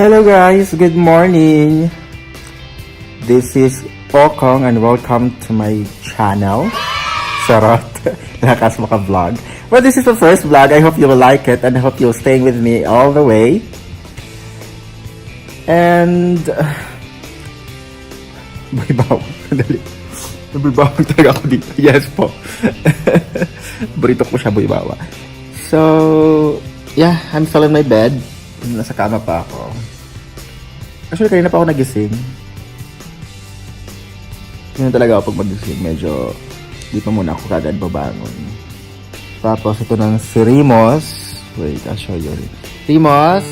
Hello guys, good morning. This is Pokong and welcome to my channel. Charot. Lakas maka-vlog. Well, this is the first vlog. I hope you will like it and I hope you'll stay with me all the way. And Buibaw. Dali. Buibaw talaga ako dito. Yes po. Burito ko siya, buibawa. So, yeah, I'm still in my bed. Nasa kama pa ako. Actually, kanina pa ako nagising. Ganyan talaga ako pag magising. Medyo, di pa muna ako kagad babangon. Tapos, ito ng si Rimos. Wait, I'll show you. Rimos!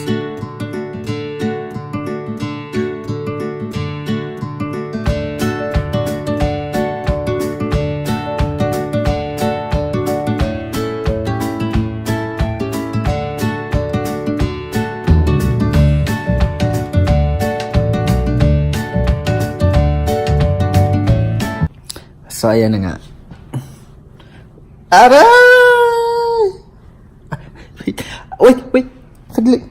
So, ayan na nga. Aray! Wait. Saglit.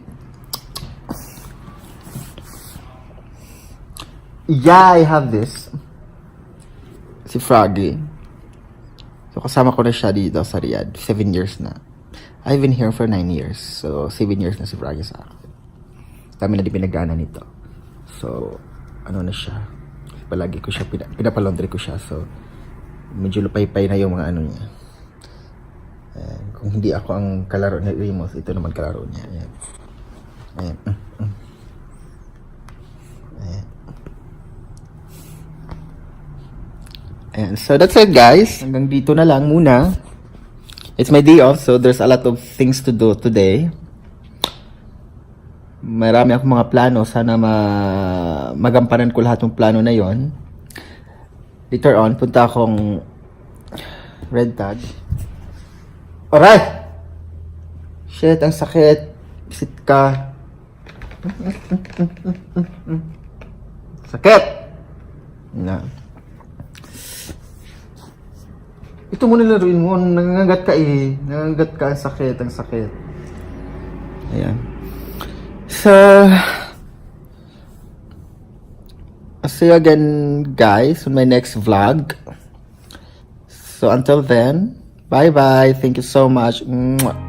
Yeah, I have this. Si Froggy. So, kasama ko na siya dito sa Riyadh. 7 years na. I've been here for 9 years. So, 7 years na si Froggy sa akin. Kami na di pinagana nito. So, ano na siya. Palagi ko siya, pinapalaundry ko siya. So, medyo lupay-pay na yung mga ano niya. Kung hindi ako ang kalaro ni Rimos, ito naman kalaro niya. Ayan. Ayan. Ayan. So that's it guys. Hanggang dito na lang muna. It's my day off, so there's a lot of things to do today. Marami akong mga plano. Sana magampanan ko lahat ng plano na yon. Later on, punta akong red tag. Alright! Shit, ang sakit. Sit ka. Sakit! Na. Ito mo nilaruin mo. Nangangagat ka eh. Nangangagat ka. Ang sakit, ang sakit. Ayan. So, I'll see you again guys on my next vlog. So until then, bye bye. Thank you so much. Mwah.